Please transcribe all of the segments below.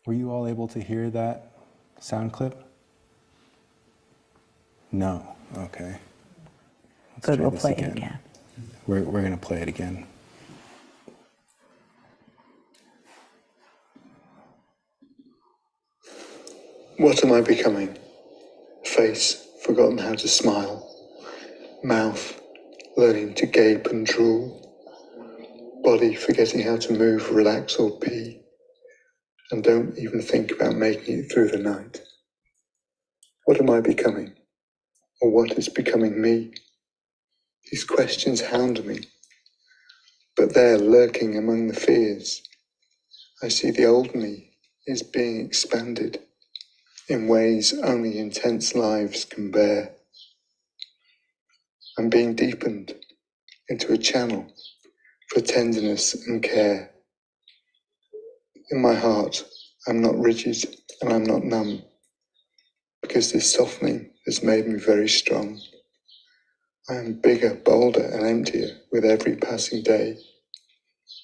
Were you all able to hear that sound clip? No. Okay. Let's Good, try we'll this play it again. We're going to play it again. What am I becoming? Face, forgotten how to smile. Mouth, learning to gape and drool. Body, forgetting how to move, relax or pee. And don't even think about making it through the night. What am I becoming? Or what is becoming me? These questions hound me. But there, lurking among the fears, I see the old me is being expanded in ways only intense lives can bear. I'm being deepened into a channel for tenderness and care. In my heart, I'm not rigid and I'm not numb, because this softening has made me very strong. I am bigger, bolder and emptier with every passing day.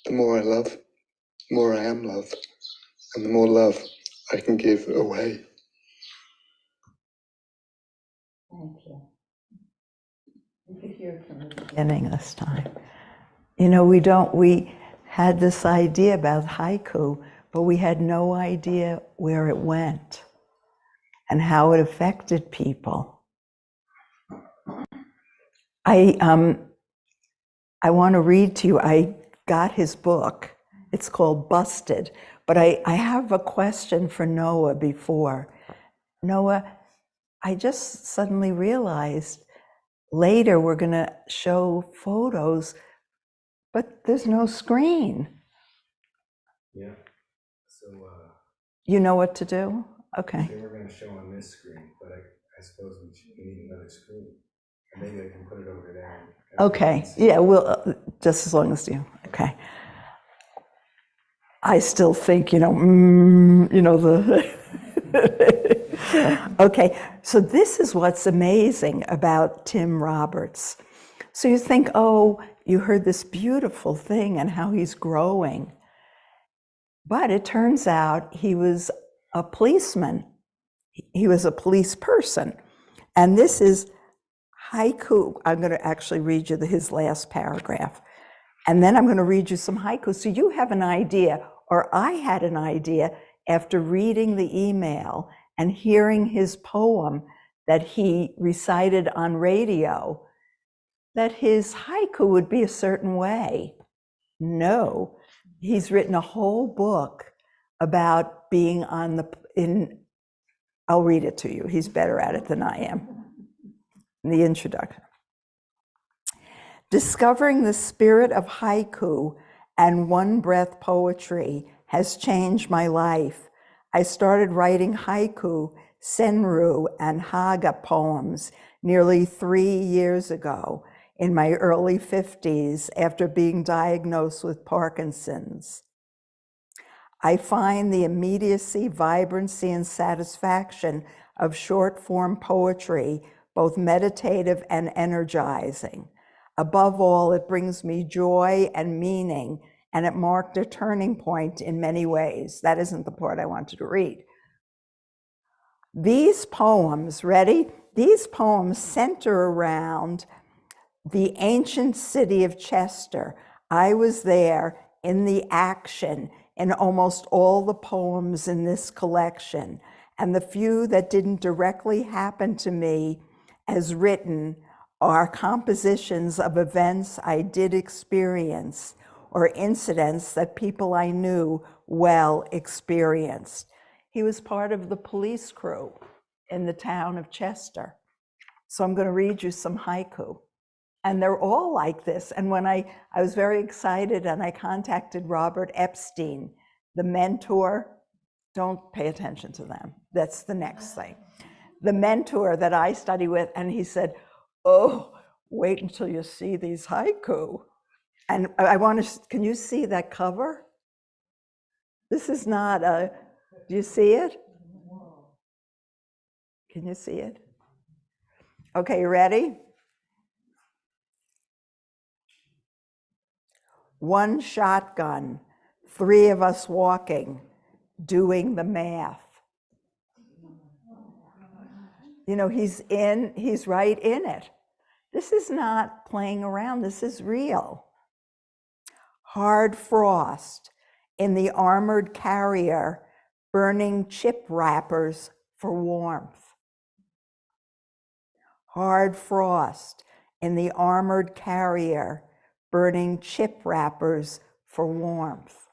The more I love, the more I am love, and the more love I can give away. Thank you. You could hear it from the beginning this time. You know, we had this idea about haiku, but we had no idea where it went and how it affected people. I want to read to you, I got his book. It's called Busted, but I have a question for Noah before. Noah, I just suddenly realized later we're going to show photos, but there's no screen. Yeah. So You know what to do? Okay. they were going to show on this screen, but I suppose we need another screen. And maybe I can put it over there. Okay. Yeah, we'll just as long as you. Okay. I still think, the. Okay, so this is what's amazing about Tim Roberts. So you think, oh, you heard this beautiful thing and how he's growing. But it turns out he was a policeman. He was a police person. And this is haiku. I'm going to actually read you his last paragraph. And then I'm going to read you some haiku. So you have an idea, or I had an idea after reading the email and hearing his poem that he recited on radio, that his haiku would be a certain way. No, he's written a whole book about being I'll read it to you. He's better at it than I am. In the introduction. Discovering the spirit of haiku and one-breath poetry has changed my life. I started writing haiku, senryu, and haga poems nearly 3 years ago in my early 50s after being diagnosed with Parkinson's. I find the immediacy, vibrancy, and satisfaction of short-form poetry both meditative and energizing. Above all, it brings me joy and meaning, and it marked a turning point in many ways. That isn't the part I wanted to read. These poems, ready? These poems center around the ancient city of Chester. I was there in the action in almost all the poems in this collection, and the few that didn't directly happen to me as written are compositions of events I did experience or incidents that people I knew well experienced. He was part of the police crew in the town of Chester. So I'm going to read you some haiku. And they're all like this. And when I was very excited and I contacted Robert Epstein, the mentor, don't pay attention to them. That's the next thing. The mentor that I study with, and he said, oh, wait until you see these haiku. And I want to, can you see that cover? This is not a, do you see it? Can you see it? Okay, you ready? One shotgun, 3 of us walking, doing the math. You know, he's right in it. This is not playing around, this is real. Hard frost in the armored carrier, burning chip wrappers for warmth. Hard frost in the armored carrier, burning chip wrappers for warmth.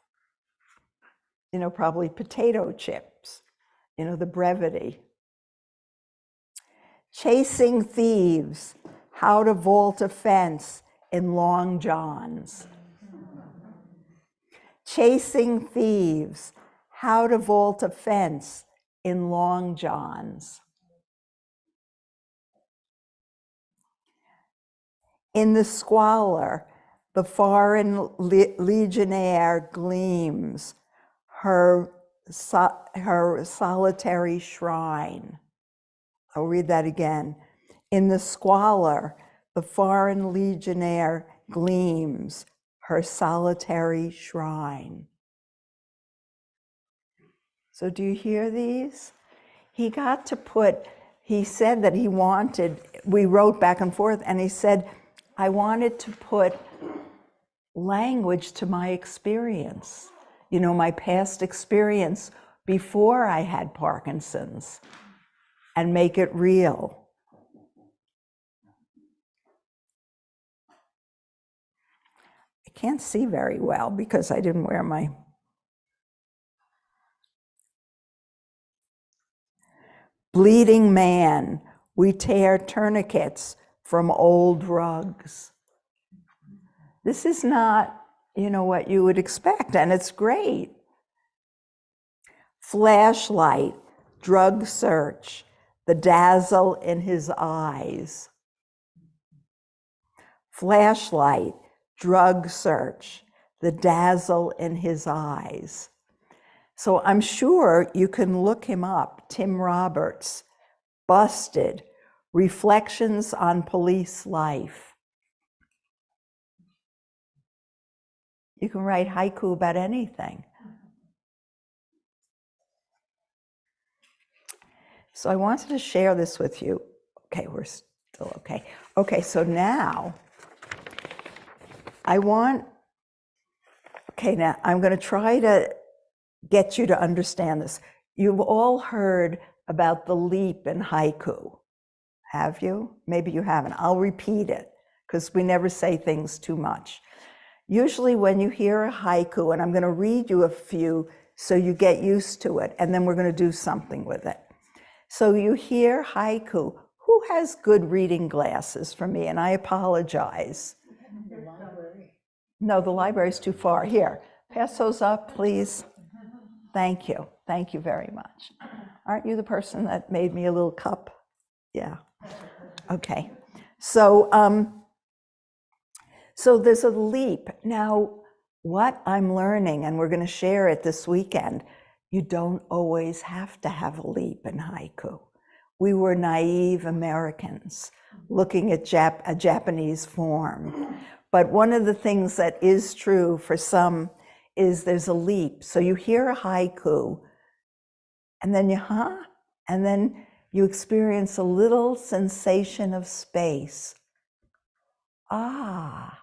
You know, probably potato chips, you know, the brevity. Chasing thieves, how to vault a fence in long johns. Chasing thieves, how to vault a fence in long johns. In the squalor, the foreign legionnaire gleams, her solitary shrine. I'll read that again. In the squalor, the foreign legionnaire gleams, her solitary shrine. So do you hear these? He said that he wanted, we wrote back and forth, and he said, I wanted to put language to my experience, you know, my past experience before I had Parkinson's, and make it real. I can't see very well because I didn't wear my... Bleeding man, we tear tourniquets from old rugs. This is not, you know, what you would expect, and it's great. Flashlight, drug search, the dazzle in his eyes. Flashlight, drug search, the dazzle in his eyes. So I'm sure you can look him up, Tim Roberts, Busted, Reflections on Police Life. You can write haiku about anything. So I wanted to share this with you. Okay, we're still okay. Okay, so now now I'm going to try to get you to understand this. You've all heard about the leap in haiku, have you? Maybe you haven't. I'll repeat it because we never say things too much. Usually when you hear a haiku, and I'm going to read you a few so you get used to it, and then we're going to do something with it. So you hear haiku. Who has good reading glasses for me? And I apologize. The library. No, the library's too far. Here, pass those up, please. Thank you. Thank you very much. Aren't you the person that made me a little cup? Yeah. Okay. So, so there's a leap. Now, what I'm learning, and we're going to share it this weekend, you don't always have to have a leap in haiku. We were naive Americans looking at a Japanese form. But one of the things that is true for some is there's a leap. So you hear a haiku, and then and then you experience a little sensation of space. Ah.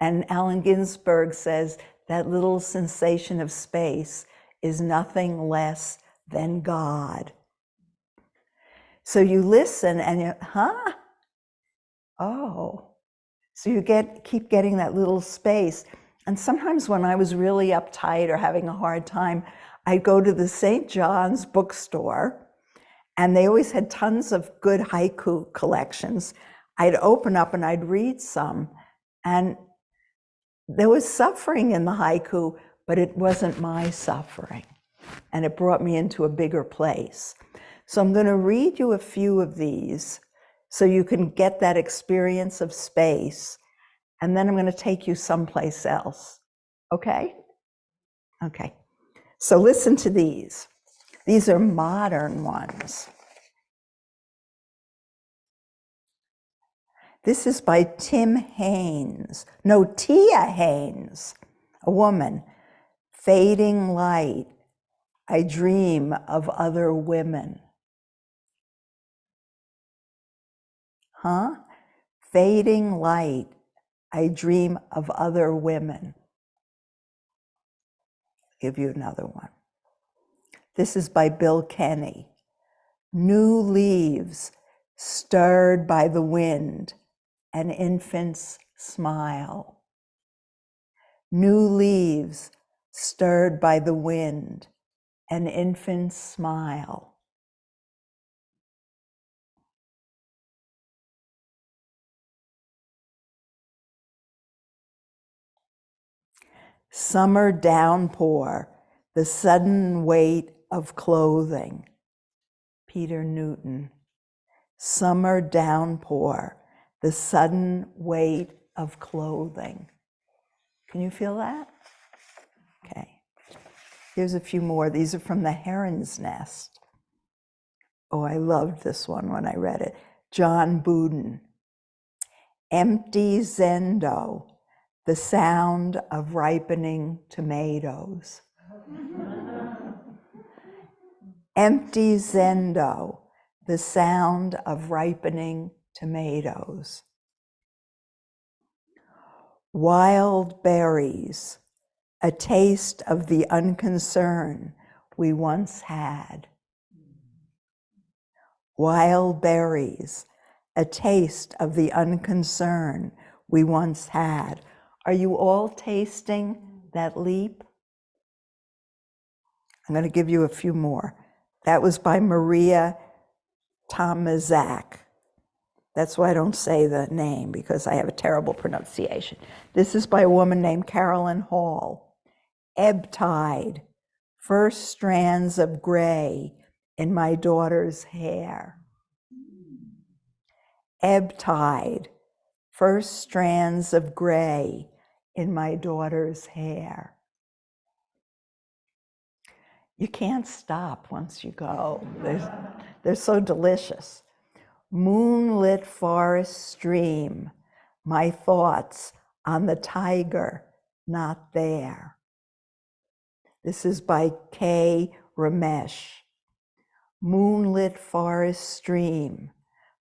And Allen Ginsberg says that little sensation of space is nothing less than God. So you listen and you, oh. So you keep getting that little space. And sometimes when I was really uptight or having a hard time, I'd go to the St. John's bookstore, and they always had tons of good haiku collections. I'd open up and I'd read some, and there was suffering in the haiku, but it wasn't my suffering. And it brought me into a bigger place. So I'm going to read you a few of these so you can get that experience of space. And then I'm going to take you someplace else. Okay? Okay. So listen to these. These are modern ones. This is by Tia Haynes, a woman. Fading light, I dream of other women. Huh? Fading light, I dream of other women. I'll give you another one. This is by Bill Kenny. New leaves stirred by the wind, an infant's smile. New leaves stirred by the wind, an infant's smile. Summer downpour, the sudden weight of clothing. Peter Newton. Summer downpour, the sudden weight of clothing. Can you feel that? Okay. Here's a few more. These are from The Heron's Nest. Oh, I loved this one when I read it. John Budin. Empty zendo, the sound of ripening tomatoes. Empty zendo, the sound of ripening tomatoes. Wild berries, a taste of the unconcern we once had. Wild berries, a taste of the unconcern we once had. Are you all tasting that leap? I'm going to give you a few more. That was by Maria Tomaszak. That's why I don't say the name, because I have a terrible pronunciation. This is by a woman named Carolyn Hall. Ebb tide, first strands of gray in my daughter's hair. Ebb tide, first strands of gray in my daughter's hair. You can't stop once you go. They're so delicious. Moonlit forest stream, my thoughts on the tiger not there. This is by K. Ramesh. Moonlit forest stream,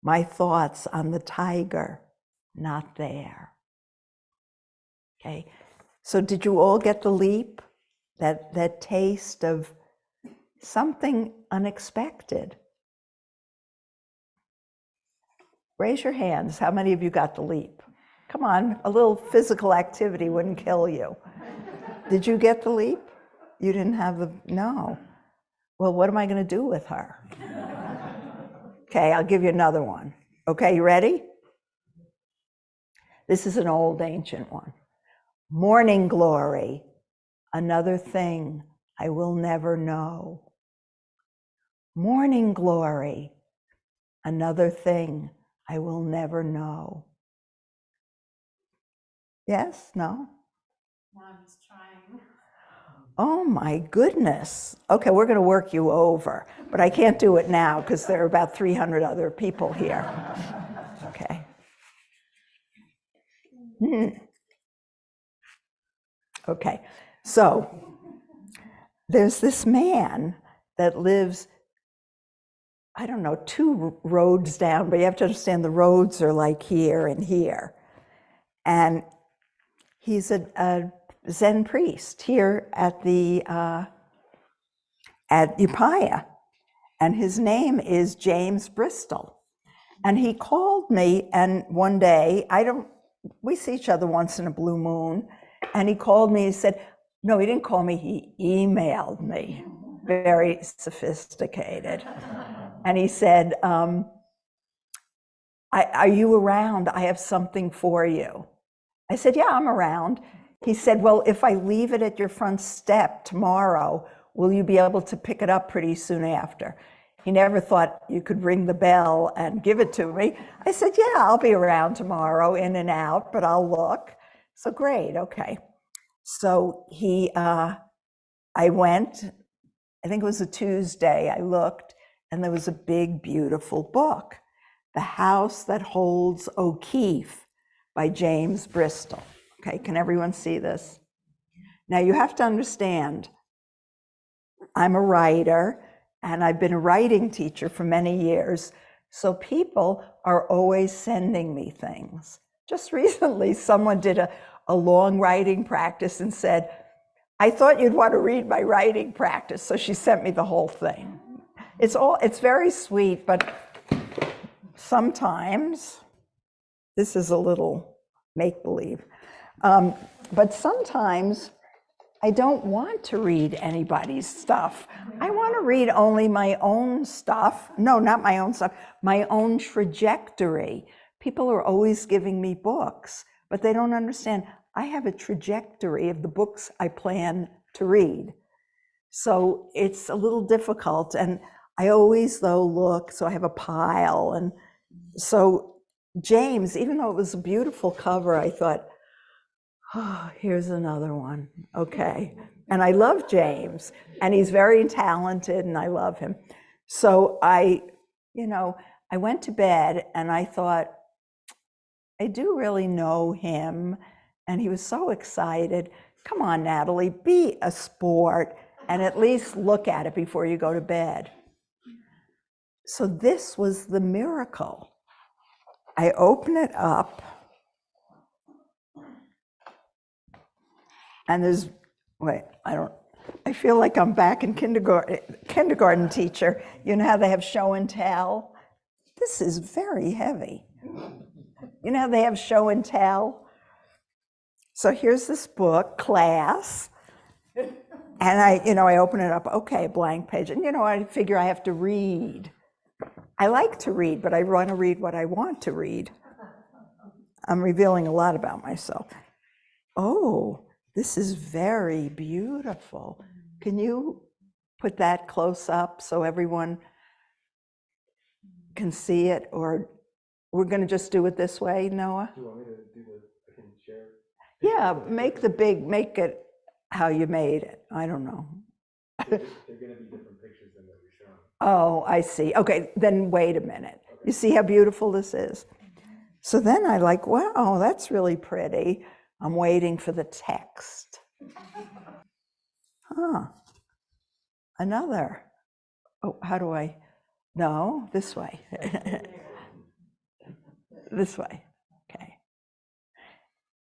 my thoughts on the tiger not there. Okay, so did you all get the leap? That taste of something unexpected? Raise your hands. How many of you got the leap? Come on, a little physical activity wouldn't kill you. Did you get the leap? You didn't have the, no. Well, what am I going to do with her? Okay, I'll give you another one. Okay, you ready? This is an old ancient one. Morning glory, another thing I will never know. Morning glory, another thing I will never know. Yes? No? No, I'm just trying. Oh my goodness. Okay, we're going to work you over, but I can't do it now because there are about 300 other people here. Okay. Okay, so there's this man that lives, I don't know, 2 roads down, but you have to understand the roads are like here and here. And he's a Zen priest here at Upaya, and his name is James Bristol. And he called me, and one day, we see each other once in a blue moon, and he called me, he said, no, he didn't call me, he emailed me, very sophisticated. And he said, are you around? I have something for you. I said, yeah, I'm around. He said, well, if I leave it at your front step tomorrow, will you be able to pick it up pretty soon after? He never thought you could ring the bell and give it to me. I said, yeah, I'll be around tomorrow, in and out, but I'll look. So great, okay. So I went, I think it was a Tuesday, I looked, and there was a big, beautiful book, The House That Holds O'Keeffe by James Bristol. Okay, can everyone see this? Now you have to understand, I'm a writer and I've been a writing teacher for many years. So people are always sending me things. Just recently, someone did a long writing practice and said, I thought you'd want to read my writing practice. So she sent me the whole thing. It's very sweet, but sometimes, this is a little make-believe, but sometimes I don't want to read anybody's stuff. I want to read only my own stuff. No, not my own stuff, my own trajectory. People are always giving me books, but they don't understand. I have a trajectory of the books I plan to read. So it's a little difficult. And I always, though, look, so I have a pile. And so James, even though it was a beautiful cover, I thought, oh, here's another one. Okay. And I love James, and he's very talented, and I love him. So I went to bed and I thought, I do really know him. And he was so excited. Come on, Natalie, be a sport and at least look at it before you go to bed. So this was the miracle. I open it up, and there's, I feel like I'm back in kindergarten teacher. You know how they have show and tell? This is very heavy. You know how they have show and tell? So here's this book, Class, and I open it up, okay, blank page, and I figure I have to read. I like to read, but I want to read what I want to read. I'm revealing a lot about myself. Oh, this is very beautiful. Can you put that close up so everyone can see it? Or we're going to just do it this way, Noah? Do you want me to do I can share? Yeah, make it how you made it. I don't know. They're going to be different pictures than what you're showing. Oh, I see. Okay, then wait a minute. Okay. You see how beautiful this is? So then I like, wow, that's really pretty. I'm waiting for the text. Another. Oh, how do I? No, this way. This way. Okay.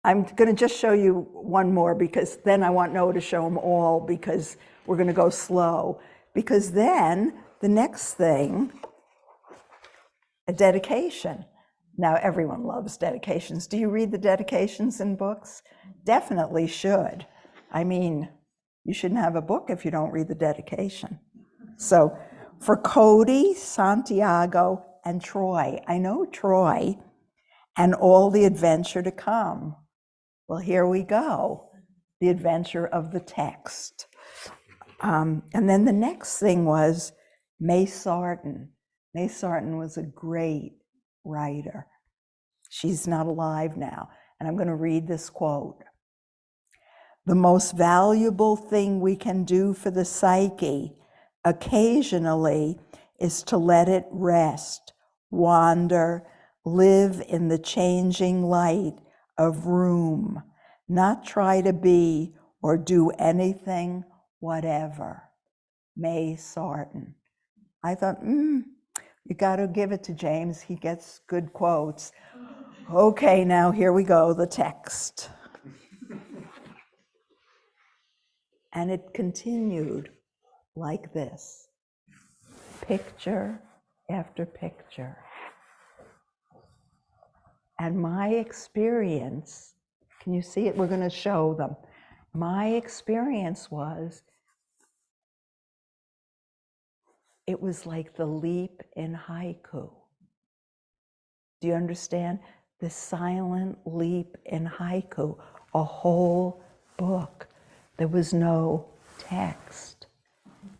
I'm going to just show you one more, because then I want Noah to show them all, because we're going to go slow. Because then the next thing, a dedication. Now everyone loves dedications. Do you read the dedications in books? Definitely should. I mean, you shouldn't have a book if you don't read the dedication. So for Cody, Santiago, and Troy. I know Troy, and all the adventure to come. Well, here we go. The adventure of the text. And then the next thing was May Sarton. May Sarton was a great writer. She's not alive now. And I'm going to read this quote. The most valuable thing we can do for the psyche occasionally is to let it rest, wander, live in the changing light of room, not try to be or do anything whatever. May Sarton. I thought, you got to give it to James. He gets good quotes. Okay, now here we go, the text. And it continued like this, picture after picture. And my experience, can you see it? We're going to show them. My experience was, it was like the leap in haiku. Do you understand? The silent leap in haiku, a whole book. There was no text.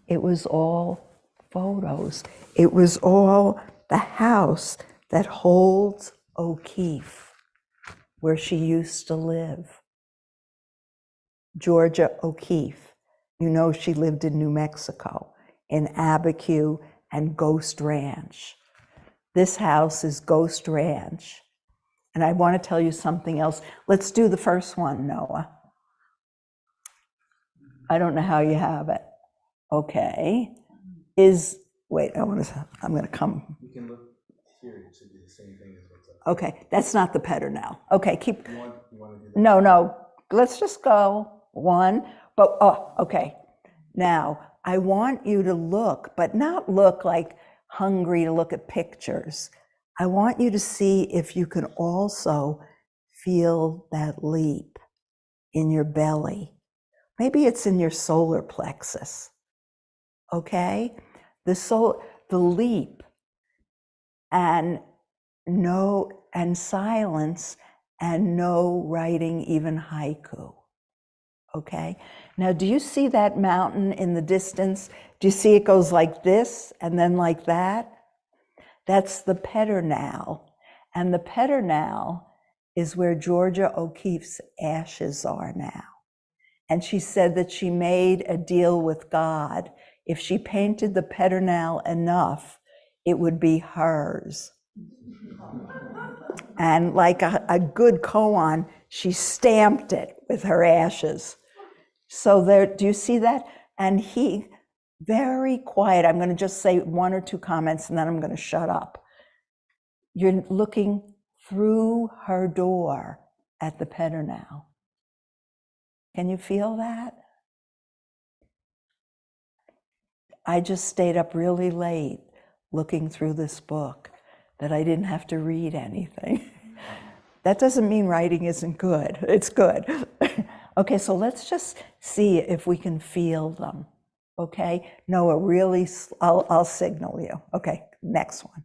It was all photos. It was all the house that holds O'Keeffe, where she used to live. Georgia O'Keeffe. You know, she lived in New Mexico, in Abiquiu and Ghost Ranch. This house is Ghost Ranch. And I want to tell you something else. Let's do the first one, Noah. I don't know how you have it. Okay. Wait, I'm going to come. You can look here, it should be the same thing as what's up. Okay, that's not the pedernal. Okay, keep. You want to do that? No, let's just go one. But, okay. Now, I want you to look, but not look like hungry to look at pictures. I want you to see if you can also feel that leap in your belly. Maybe it's in your solar plexus. Okay? The leap and silence and no writing even haiku. Okay? Now, do you see that mountain in the distance? Do you see it goes like this and then like that? That's the pedernal. And the pedernal is where Georgia O'Keeffe's ashes are now. And she said that she made a deal with God. If she painted the pedernal enough, it would be hers. And like a good koan, she stamped it with her ashes. So there, do you see that? And he, very quiet, I'm going to just say one or two comments and then I'm going to shut up. You're looking through her door at the pedernal. Can you feel that? I just stayed up really late looking through this book that I didn't have to read anything. That doesn't mean writing isn't good. It's good. Okay, so let's just see if we can feel them. Okay? Noah, really, I'll signal you. Okay, next one.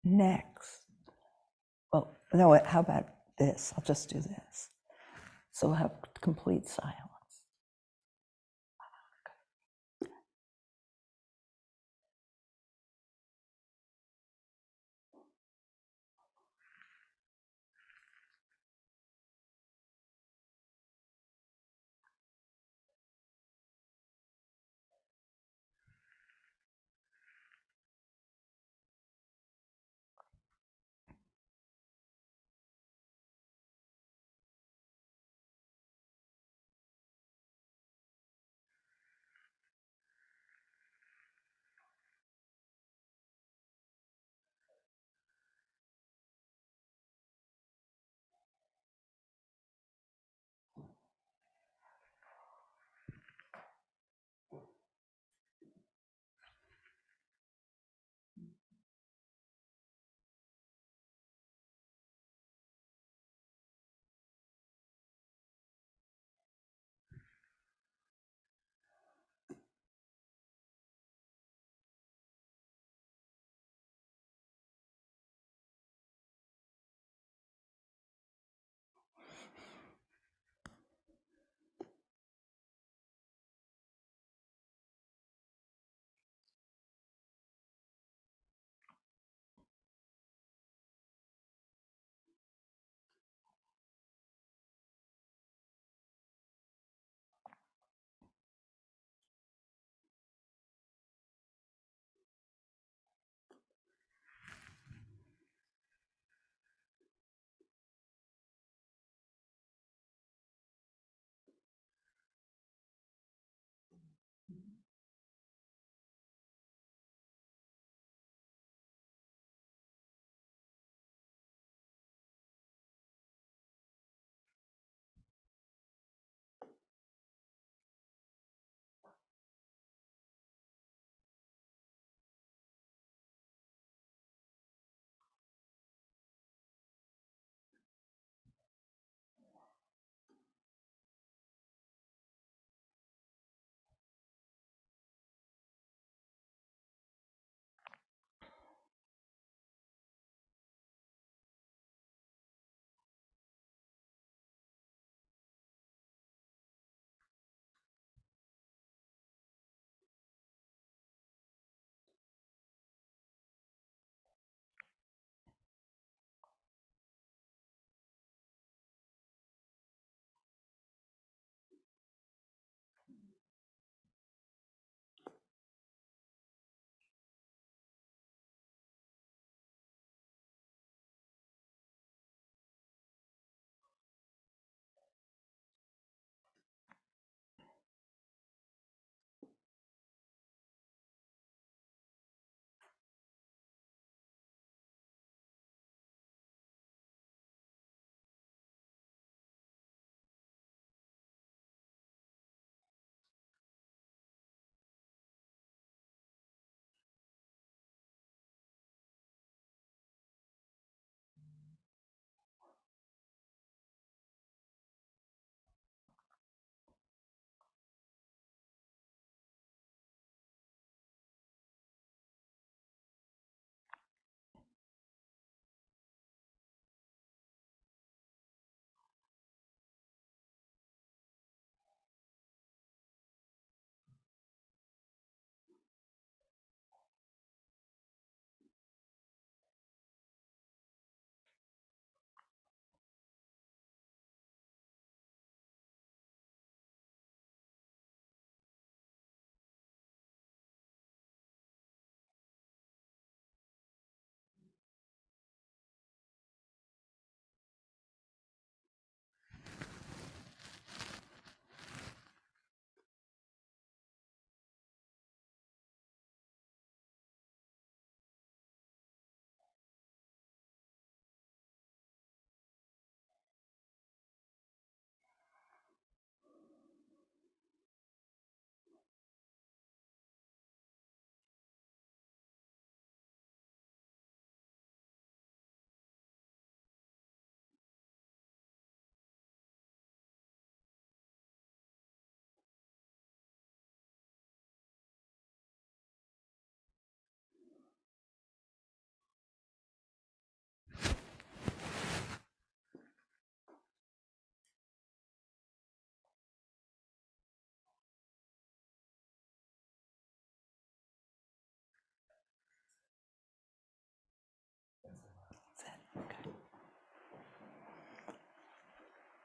Next. Well, no, how about this? I'll just do this. So we'll have complete silence.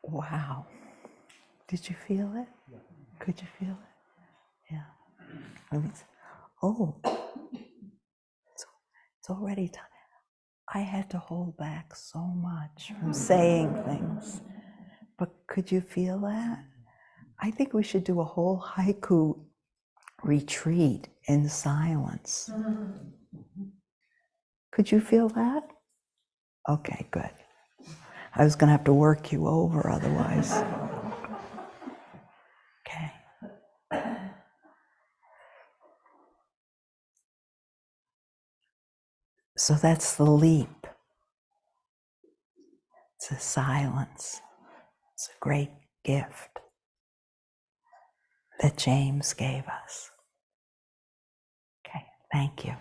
Wow. Did you feel it? Could you feel it? Yeah. Oh, it's already time. I had to hold back so much from saying things. But could you feel that? I think we should do a whole haiku retreat in silence. Could you feel that? Okay, good. I was going to have to work you over otherwise. Okay. So that's the leap. It's a silence. It's a great gift that James gave us. Okay, thank you.